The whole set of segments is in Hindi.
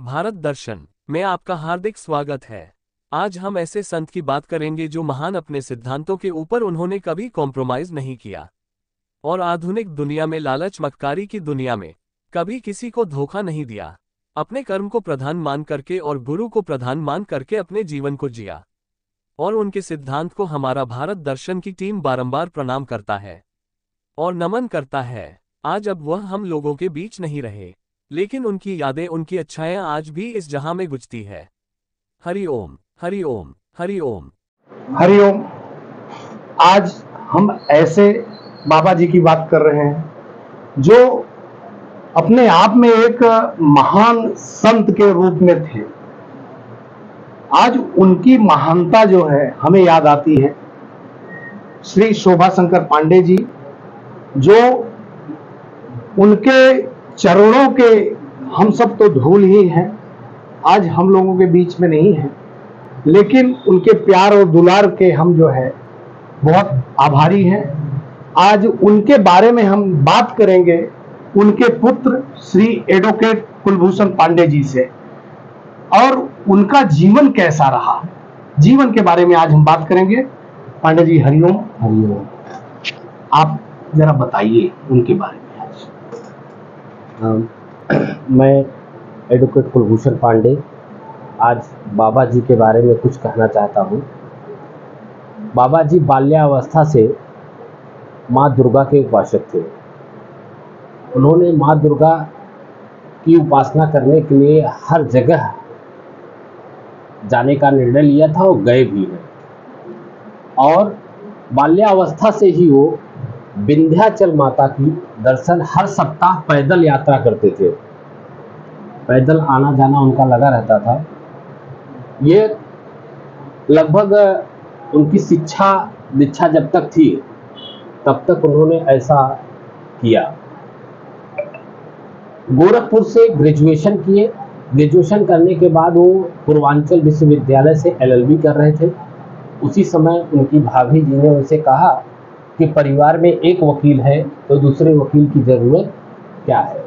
भारत दर्शन में आपका हार्दिक स्वागत है। आज हम ऐसे संत की बात करेंगे जो महान अपने सिद्धांतों के ऊपर उन्होंने कभी कॉम्प्रोमाइज नहीं किया और आधुनिक दुनिया में लालच मक्कारी की दुनिया में कभी किसी को धोखा नहीं दिया। अपने कर्म को प्रधान मान करके और गुरु को प्रधान मान करके अपने जीवन को जिया और उनके सिद्धांत को हमारा भारत दर्शन की टीम बारंबार प्रणाम करता है और नमन करता है। आज अब वह हम लोगों के बीच नहीं रहे, लेकिन उनकी यादें, उनकी अच्छाइयां आज भी इस जहां में गुजती है। हरि ओम, हरि ओम, हरि ओम, हरि ओम। आज हम ऐसे बाबा जी की बात कर रहे हैं जो अपने आप में एक महान संत के रूप में थे। आज उनकी महानता जो है हमें याद आती है। श्री शोभा शंकर पांडे जी, जो उनके चरणों के हम सब तो धूल ही हैं, आज हम लोगों के बीच में नहीं है, लेकिन उनके प्यार और दुलार के हम जो है बहुत आभारी हैं। आज उनके बारे में हम बात करेंगे उनके पुत्र श्री एडवोकेट कुलभूषण पांडे जी से, और उनका जीवन कैसा रहा, जीवन के बारे में आज हम बात करेंगे। पांडे जी हरिओम। हरिओम। आप जरा बताइए उनके बारे में आज। मैं एडवोकेट कुलभूषण पांडे आज बाबा जी के बारे में कुछ कहना चाहता हूँ। बाबा जी बाल्यावस्था से माँ दुर्गा के उपासक थे। उन्होंने माँ दुर्गा की उपासना करने के लिए हर जगह जाने का निर्णय लिया था और गए भी हैं। और बाल्यावस्था से ही वो विंध्याचल माता की दर्शन हर सप्ताह पैदल यात्रा करते थे। पैदल आना जाना उनका लगा रहता था। ये लगभग उनकी शिक्षा दीक्षा जब तक थी तब तक उन्होंने ऐसा किया। गोरखपुर से ग्रेजुएशन किए। ग्रेजुएशन करने के बाद वो पूर्वांचल विश्वविद्यालय से एलएलबी कर रहे थे। उसी समय उनकी भाभी जी ने उनसे कहा कि परिवार में एक वकील है तो दूसरे वकील की ज़रूरत क्या है।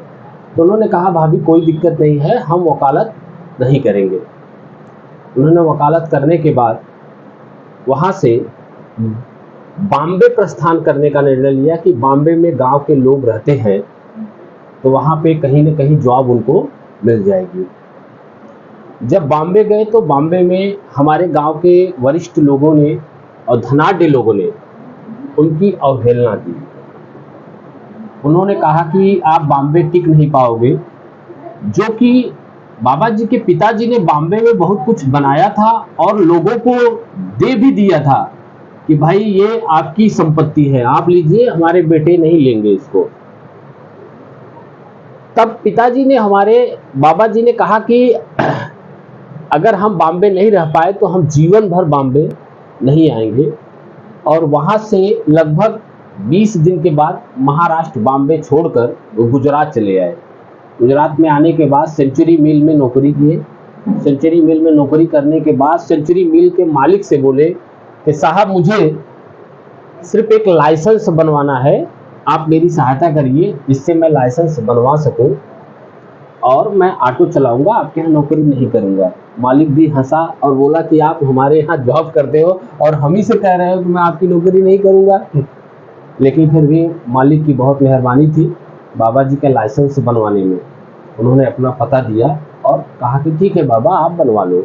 तो उन्होंने कहा भाभी कोई दिक्कत नहीं है, हम वकालत नहीं करेंगे। उन्होंने वकालत करने के बाद वहाँ से बॉम्बे प्रस्थान करने का निर्णय लिया कि बॉम्बे में गांव के लोग रहते हैं तो वहाँ पे कहीं न कहीं जॉब उनको मिल जाएगी। जब बॉम्बे गए तो बॉम्बे में हमारे गांव के वरिष्ठ लोगों ने और धनाढ्य लोगों ने उनकी अवहेलना की। उन्होंने कहा कि आप बॉम्बे टिक नहीं पाओगे, जो कि बाबा जी के पिताजी ने बॉम्बे में बहुत कुछ बनाया था और लोगों को दे भी दिया था कि भाई ये आपकी संपत्ति है, आप लीजिए, हमारे बेटे नहीं लेंगे इसको। तब पिताजी ने, हमारे बाबा जी ने कहा कि अगर हम बॉम्बे नहीं रह पाए तो हम जीवन भर बॉम्बे नहीं आएंगे। और वहाँ से लगभग 20 दिन के बाद महाराष्ट्र बॉम्बे छोड़कर वो गुजरात चले आए। गुजरात में आने के बाद सेंचुरी मिल में नौकरी किए। सेंचुरी मिल में नौकरी करने के बाद सेंचुरी मिल के मालिक से बोले कि साहब मुझे सिर्फ एक लाइसेंस बनवाना है, आप मेरी सहायता करिए जिससे मैं लाइसेंस बनवा सकूं और मैं ऑटो चलाऊंगा, आपके यहाँ नौकरी नहीं करूंगा। मालिक भी हंसा और बोला कि आप हमारे यहाँ जॉब करते हो और हम ही से कह रहे हो कि मैं आपकी नौकरी नहीं करूंगा। लेकिन फिर भी मालिक की बहुत मेहरबानी थी बाबा जी का लाइसेंस बनवाने में। उन्होंने अपना पता दिया और कहा कि ठीक है बाबा आप बनवा लो।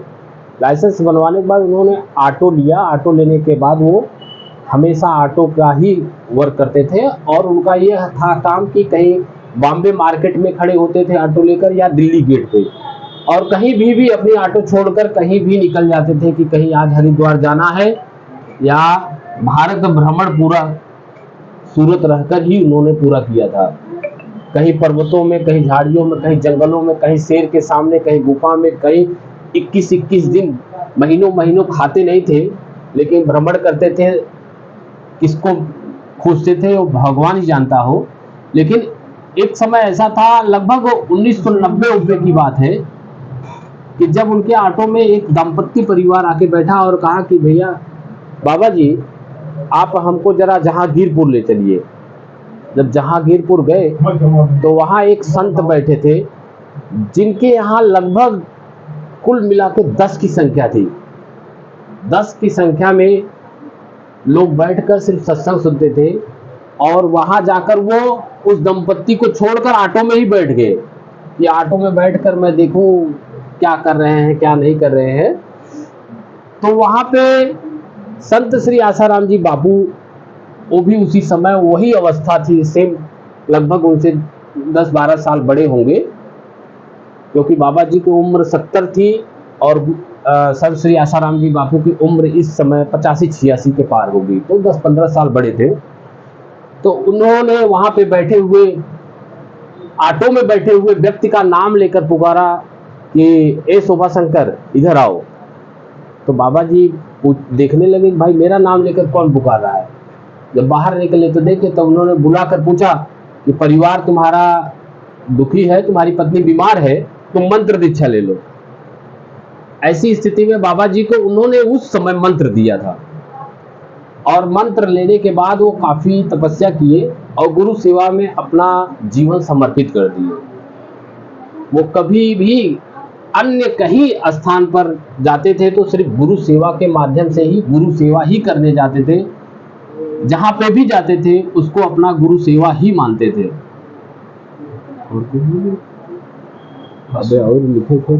लाइसेंस बनवाने के बाद उन्होंने ऑटो लिया। ऑटो लेने के बाद वो हमेशा ऑटो का ही वर्क करते थे और उनका ये था काम कि कहीं बॉम्बे मार्केट में खड़े होते थे ऑटो लेकर या दिल्ली गेट पे, और कहीं भी अपनी ऑटो छोड़कर कहीं भी निकल जाते थे कि कहीं आज हरिद्वार जाना है या भारत भ्रमण पूरा सूरत रहकर ही उन्होंने पूरा किया था। कहीं पर्वतों में, कहीं झाड़ियों में, कहीं जंगलों में, कहीं शेर के सामने, कहीं गुफा में, कहीं 21-21 दिन महीनों खाते नहीं थे, लेकिन भ्रमण करते थे। किसको खोजते थे वो भगवान ही जानता हो। लेकिन एक समय ऐसा था, लगभग 1990 की बात है, कि जब उनके ऑटो में एक दंपत्ति परिवार आके बैठा और कहा कि भैया बाबा जी आप हमको जरा जहांगीरपुर ले चलिए। जब जहांगीरपुर गए तो वहाँ एक संत बैठे थे जिनके यहाँ लगभग कुल मिला के 10 की संख्या थी। 10 की संख्या में लोग बैठकर सिर्फ सत्संग सुनते थे, और वहां जाकर वो उस दंपत्ति को छोड़कर ऑटो में ही बैठ गए कि ऑटो में बैठकर मैं देखूं क्या कर रहे हैं क्या नहीं कर रहे हैं। तो वहां पे संत श्री आसाराम जी बापू, वो भी उसी समय वही अवस्था थी, सेम, लगभग उनसे 10-12 साल बड़े होंगे, क्योंकि बाबा जी की उम्र 70 थी और संत श्री आसाराम जी बापू की उम्र इस समय 85-86 के पार होगी, तो 10-15 साल बड़े थे। तो उन्होंने वहां पे बैठे हुए, ऑटो में बैठे हुए व्यक्ति का नाम लेकर पुकारा कि ए शोभा शंकर इधर आओ। तो बाबा जी देखने लगे भाई मेरा नाम लेकर कौन पुकार रहा है। जब बाहर निकले तो देखे, तो उन्होंने बुलाकर पूछा कि परिवार तुम्हारा दुखी है, तुम्हारी पत्नी बीमार है, तुम मंत्र दीक्षा ले लो। ऐसी स्थिति में बाबा जी को उन्होंने उस समय मंत्र दिया था, और मंत्र लेने के बाद वो काफी तपस्या किए और गुरु सेवा में अपना जीवन समर्पित कर दिए। वो कभी भी अन्य कहीं स्थान पर जाते थे तो सिर्फ गुरु सेवा के माध्यम से ही गुरु सेवा ही करने जाते थे। जहां पे भी जाते थे उसको अपना गुरु सेवा ही मानते थे। और लिखे थे